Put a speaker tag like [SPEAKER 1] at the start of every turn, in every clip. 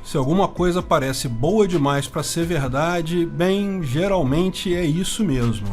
[SPEAKER 1] Se alguma coisa parece boa demais para ser verdade, bem, geralmente é isso mesmo.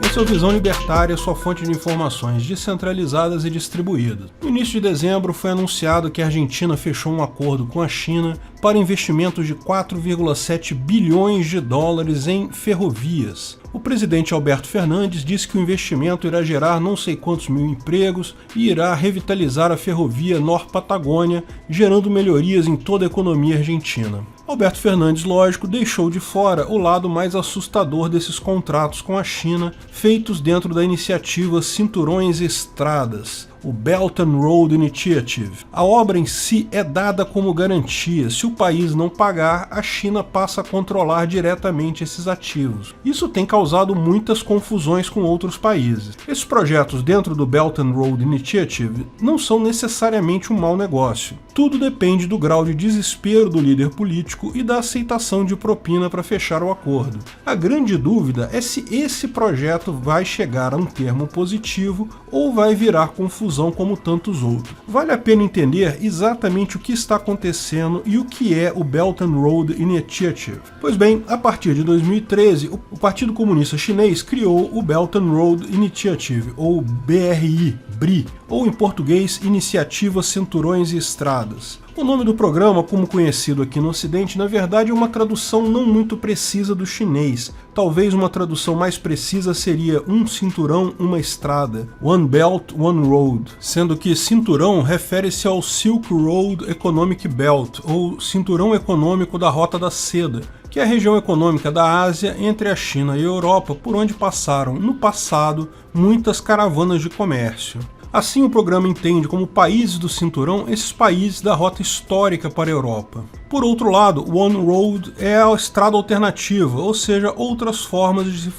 [SPEAKER 1] Esse é o Visão Libertária, sua fonte de informações descentralizadas e distribuídas. No início de dezembro foi anunciado que a Argentina fechou um acordo com a China para investimentos de 4,7 bilhões de dólares em ferrovias. O presidente Alberto Fernandes disse que o investimento irá gerar não sei quantos mil empregos e irá revitalizar a ferrovia Nor-Patagônia, gerando melhorias em toda a economia argentina. Alberto Fernandes, lógico, deixou de fora o lado mais assustador desses contratos com a China, feitos dentro da iniciativa Cinturões e Estradas, o Belt and Road Initiative. A obra em si é dada como garantia. Se o país não pagar, a China passa a controlar diretamente esses ativos. Isso tem causado muitas confusões com outros países. Esses projetos dentro do Belt and Road Initiative não são necessariamente um mau negócio. Tudo depende do grau de desespero do líder político e da aceitação de propina para fechar o acordo. A grande dúvida é se esse projeto vai chegar a um termo positivo ou vai virar confusão como tantos outros. Vale a pena entender exatamente o que está acontecendo e o que é o Belt and Road Initiative. Pois bem, a partir de 2013, o Partido Comunista Chinês criou o Belt and Road Initiative, ou BRI, ou em português, Iniciativa Cinturões e Estradas. O nome do programa, como conhecido aqui no Ocidente, na verdade é uma tradução não muito precisa do chinês. Talvez uma tradução mais precisa seria um cinturão, uma estrada, One Belt, One Road, sendo que cinturão refere-se ao Silk Road Economic Belt, ou cinturão econômico da Rota da Seda, que é a região econômica da Ásia entre a China e a Europa, por onde passaram, no passado, muitas caravanas de comércio. Assim, o programa entende como países do cinturão esses países da rota histórica para a Europa. Por outro lado, o One Road é a estrada alternativa, ou seja, outras formas de se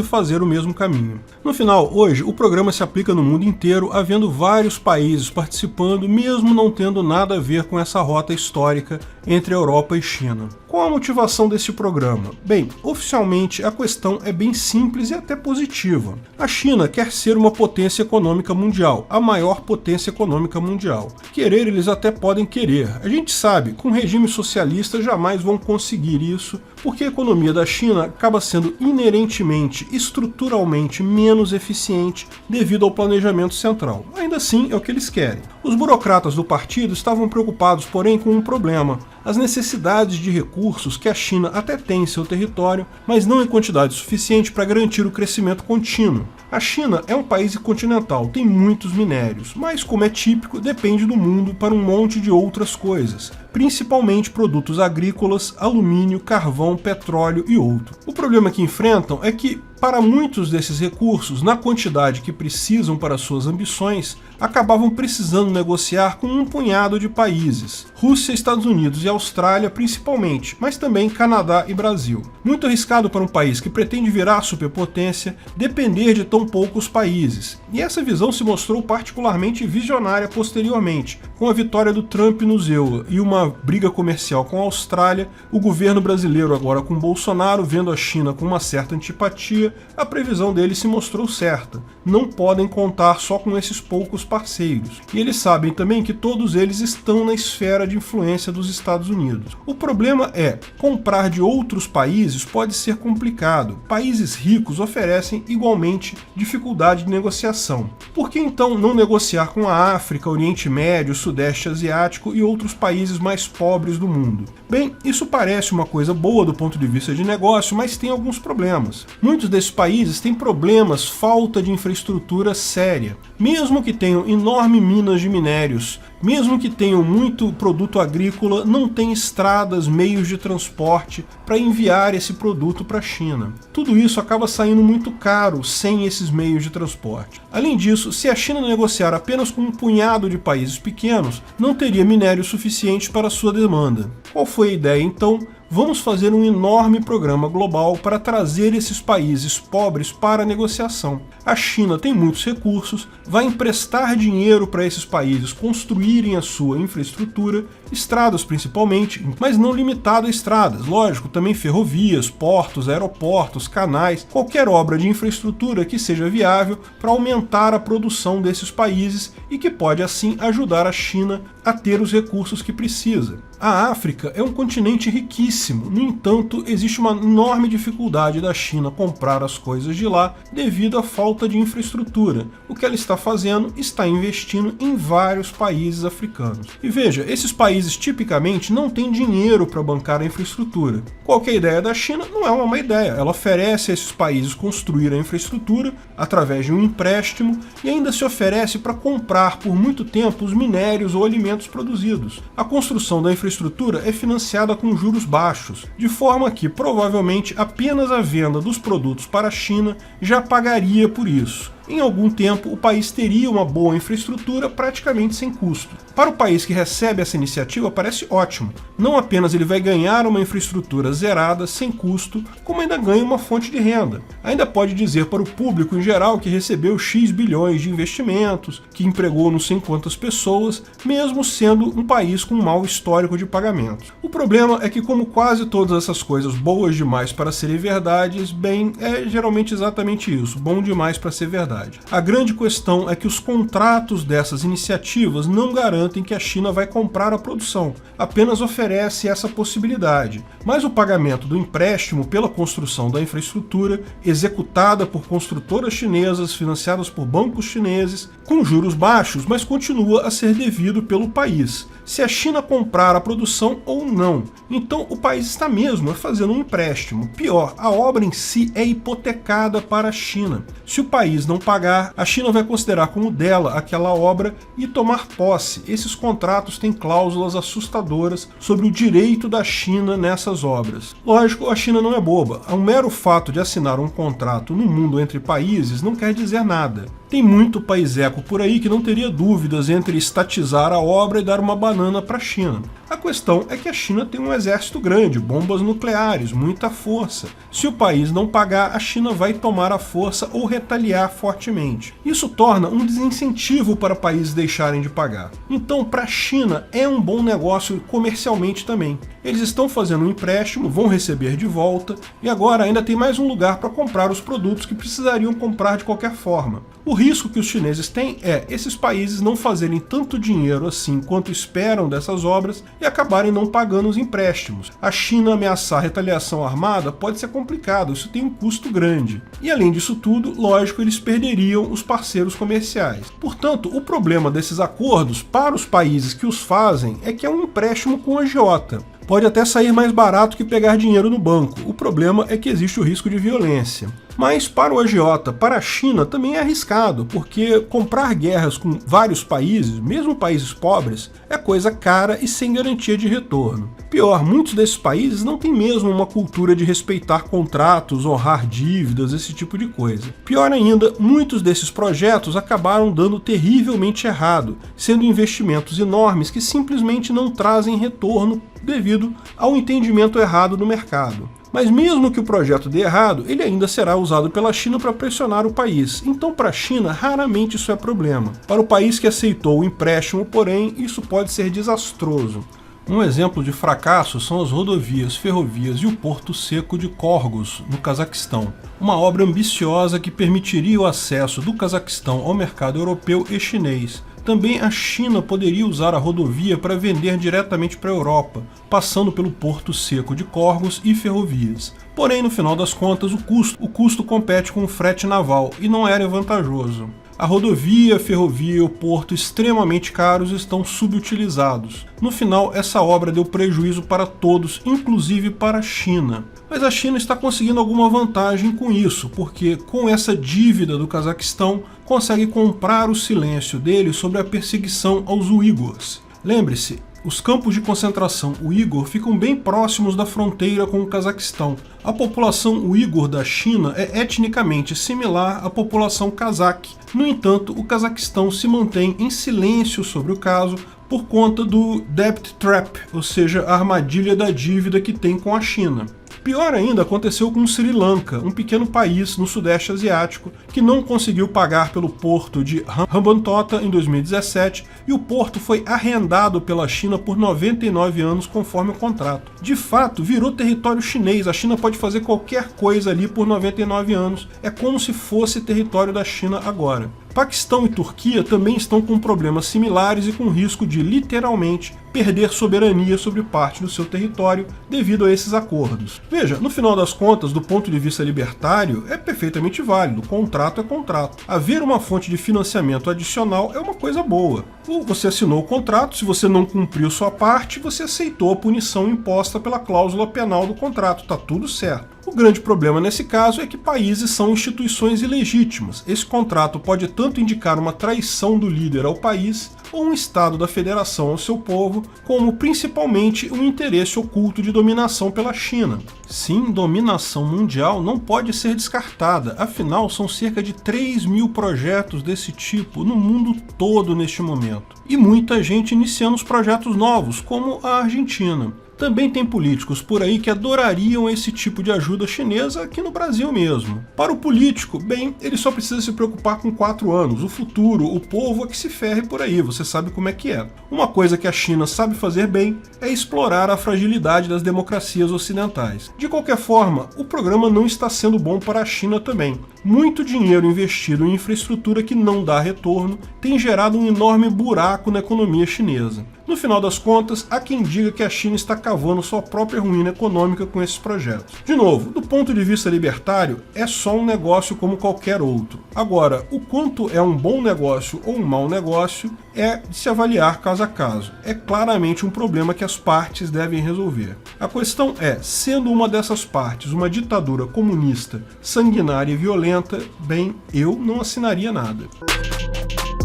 [SPEAKER 1] fazer o mesmo caminho. No final, hoje, o programa se aplica no mundo inteiro, havendo vários países participando, mesmo não tendo nada a ver com essa rota histórica entre a Europa e China. Qual a motivação desse programa? Bem, oficialmente a questão é bem simples e até positiva. A China quer ser uma potência econômica mundial, a maior potência econômica mundial. Querer eles até podem querer. A gente sabe, com regime socialista jamais vão conseguir isso, porque a economia da China acaba sendo inerentemente, estruturalmente menos eficiente devido ao planejamento central. Ainda assim, é o que eles querem. Os burocratas do partido estavam preocupados, porém, com um problema: as necessidades de recursos que a China até tem em seu território, mas não em quantidade suficiente para garantir o crescimento contínuo. A China é um país continental, tem muitos minérios, mas, como é típico, depende do mundo para um monte de outras coisas, principalmente produtos agrícolas, alumínio, carvão, petróleo e outro. O problema que enfrentam é que, para muitos desses recursos, na quantidade que precisam para suas ambições, acabavam precisando negociar com um punhado de países, Rússia, Estados Unidos e Austrália principalmente, mas também Canadá e Brasil. Muito arriscado para um país que pretende virar superpotência depender de tão poucos países, e essa visão se mostrou particularmente visionária posteriormente, com a vitória do Trump no EUA e uma briga comercial com a Austrália, o governo brasileiro agora com Bolsonaro vendo a China com uma certa antipatia, a previsão deles se mostrou certa. Não podem contar só com esses poucos parceiros. E eles sabem também que todos eles estão na esfera de influência dos Estados Unidos. O problema é, comprar de outros países pode ser complicado. Países ricos oferecem igualmente dificuldade de negociação. Por que então não negociar com a África, Oriente Médio, Sudeste Asiático e outros países mais pobres do mundo? Bem, isso parece uma coisa boa do ponto de vista de negócio, mas tem alguns problemas. Muitos desses países têm problemas, falta de infraestrutura séria. Mesmo que tenham enormes minas de minérios, mesmo que tenham muito produto agrícola, não tem estradas, meios de transporte para enviar esse produto para a China. Tudo isso acaba saindo muito caro sem esses meios de transporte. Além disso, se a China negociar apenas com um punhado de países pequenos, não teria minério suficiente para a sua demanda. Qual foi a ideia então? vamos fazer um enorme programa global para trazer esses países pobres para a negociação. A China tem muitos recursos, vai emprestar dinheiro para esses países construírem a sua infraestrutura, estradas principalmente, mas não limitado a estradas, lógico, também ferrovias, portos, aeroportos, canais, qualquer obra de infraestrutura que seja viável para aumentar a produção desses países e que pode assim ajudar a China a ter os recursos que precisa. A África é um continente riquíssimo, no entanto, existe uma enorme dificuldade da China comprar as coisas de lá devido à falta de infraestrutura. O que ela está fazendo? Está investindo em vários países africanos. E veja, esses países tipicamente não têm dinheiro para bancar a infraestrutura. Qualquer ideia da China não é uma má ideia, ela oferece a esses países construir a infraestrutura através de um empréstimo e ainda se oferece para comprar por muito tempo os minérios ou alimentos produzidos. A construção da infraestrutura é financiada com juros baixos, de forma que provavelmente apenas a venda dos produtos para a China já pagaria por isso. Em algum tempo, o país teria uma boa infraestrutura praticamente sem custo. Para o país que recebe essa iniciativa, parece ótimo. Não apenas ele vai ganhar uma infraestrutura zerada, sem custo, como ainda ganha uma fonte de renda. Ainda pode dizer para o público em geral que recebeu X bilhões de investimentos, que empregou não sei quantas pessoas, mesmo sendo um país com um mau histórico de pagamentos. O problema é que, como quase todas essas coisas boas demais para serem verdades, bem, é geralmente exatamente isso, bom demais para ser verdade. A grande questão é que os contratos dessas iniciativas não garantem que a China vai comprar a produção, apenas oferece essa possibilidade. Mas o pagamento do empréstimo pela construção da infraestrutura, executada por construtoras chinesas, financiadas por bancos chineses, com juros baixos, mas continua a ser devido pelo país, se a China comprar a produção ou não. Então o país está mesmo fazendo um empréstimo. Pior, a obra em si é hipotecada para a China. Se o país não pagar, a China vai considerar como dela aquela obra e tomar posse. Esses contratos têm cláusulas assustadoras sobre o direito da China nessas obras. Lógico, a China não é boba. O mero fato de assinar um contrato no mundo entre países não quer dizer nada. Tem muito país-eco por aí que não teria dúvidas entre estatizar a obra e dar uma banana para a China. A questão é que a China tem um exército grande, bombas nucleares, muita força. Se o país não pagar, a China vai tomar a força ou retaliar fortemente. Isso torna um desincentivo para países deixarem de pagar. Então, para a China, é um bom negócio comercialmente também. Eles estão fazendo um empréstimo, vão receber de volta, e agora ainda tem mais um lugar para comprar os produtos que precisariam comprar de qualquer forma. O risco que os chineses têm é esses países não fazerem tanto dinheiro assim quanto esperam dessas obras e acabarem não pagando os empréstimos. A China ameaçar retaliação armada pode ser complicado, isso tem um custo grande. E além disso tudo, lógico, eles perderiam os parceiros comerciais. Portanto, o problema desses acordos para os países que os fazem é que é um empréstimo com agiota. Pode até sair mais barato que pegar dinheiro no banco. O problema é que existe o risco de violência. Mas para o agiota, para a China, também é arriscado, porque comprar guerras com vários países, mesmo países pobres, é coisa cara e sem garantia de retorno. Pior, muitos desses países não têm mesmo uma cultura de respeitar contratos, honrar dívidas, esse tipo de coisa. Pior ainda, muitos desses projetos acabaram dando terrivelmente errado, sendo investimentos enormes que simplesmente não trazem retorno devido ao entendimento errado do mercado. Mas mesmo que o projeto dê errado, ele ainda será usado pela China para pressionar o país. Então, para a China, raramente isso é problema. Para o país que aceitou o empréstimo, porém, isso pode ser desastroso. Um exemplo de fracasso são as rodovias, ferrovias e o Porto Seco de Korgus, no Cazaquistão. Uma obra ambiciosa que permitiria o acesso do Cazaquistão ao mercado europeu e chinês. Também a China poderia usar a rodovia para vender diretamente para a Europa, passando pelo Porto Seco de Korgus e ferrovias. Porém, no final das contas, o custo compete com o frete naval e não era vantajoso. A rodovia, a ferrovia e o porto extremamente caros estão subutilizados. No final, essa obra deu prejuízo para todos, inclusive para a China. Mas a China está conseguindo alguma vantagem com isso, porque com essa dívida do Cazaquistão, consegue comprar o silêncio dele sobre a perseguição aos uigures. Lembre-se, os campos de concentração uigur ficam bem próximos da fronteira com o Cazaquistão. A população uigur da China é etnicamente similar à população cazaque. No entanto, o Cazaquistão se mantém em silêncio sobre o caso por conta do debt trap, ou seja, a armadilha da dívida que tem com a China. Pior ainda aconteceu com Sri Lanka, um pequeno país no sudeste asiático que não conseguiu pagar pelo porto de Hambantota em 2017 e o porto foi arrendado pela China por 99 anos conforme o contrato. De fato, virou território chinês, a China pode fazer qualquer coisa ali por 99 anos, é como se fosse território da China agora. Paquistão e Turquia também estão com problemas similares e com risco de, literalmente, perder soberania sobre parte do seu território devido a esses acordos. Veja, no final das contas, do ponto de vista libertário, é perfeitamente válido, contrato é contrato. Haver uma fonte de financiamento adicional é uma coisa boa. Você assinou o contrato, se você não cumpriu sua parte, você aceitou a punição imposta pela cláusula penal do contrato, tá tudo certo. O grande problema nesse caso é que países são instituições ilegítimas. Esse contrato pode tanto indicar uma traição do líder ao país, ou um Estado da Federação ao seu povo, como principalmente um interesse oculto de dominação pela China. Sim, dominação mundial não pode ser descartada, afinal são cerca de 3.000 projetos desse tipo no mundo todo neste momento. E muita gente iniciando os projetos novos, como a Argentina. Também tem políticos por aí que adorariam esse tipo de ajuda chinesa aqui no Brasil mesmo. Para o político, bem, ele só precisa se preocupar com 4 anos, o futuro, o povo é que se ferre por aí, você sabe como é que é. Uma coisa que a China sabe fazer bem é explorar a fragilidade das democracias ocidentais. De qualquer forma, o programa não está sendo bom para a China também. Muito dinheiro investido em infraestrutura que não dá retorno tem gerado um enorme buraco na economia chinesa. No final das contas, há quem diga que a China está cavando sua própria ruína econômica com esses projetos. De novo, do ponto de vista libertário, é só um negócio como qualquer outro. Agora, o quanto é um bom negócio ou um mau negócio é de se avaliar caso a caso. É claramente um problema que as partes devem resolver. A questão é, sendo uma dessas partes uma ditadura comunista, sanguinária e violenta, bem, eu não assinaria nada.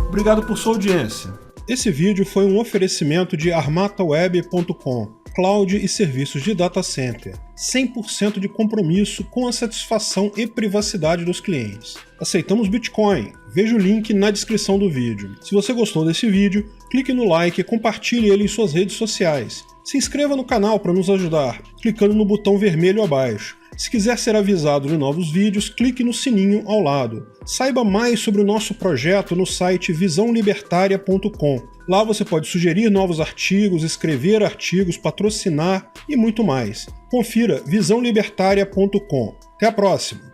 [SPEAKER 1] Obrigado por sua audiência. Esse vídeo foi um oferecimento de armataweb.com, cloud e serviços de data center, 100% de compromisso com a satisfação e privacidade dos clientes. Aceitamos Bitcoin, veja o link na descrição do vídeo. Se você gostou desse vídeo, clique no like e compartilhe ele em suas redes sociais. Se inscreva no canal para nos ajudar, clicando no botão vermelho abaixo. Se quiser ser avisado de novos vídeos, clique no sininho ao lado. Saiba mais sobre o nosso projeto no site visãolibertaria.com. Lá você pode sugerir novos artigos, escrever artigos, patrocinar e muito mais. Confira visãolibertaria.com. Até a próxima!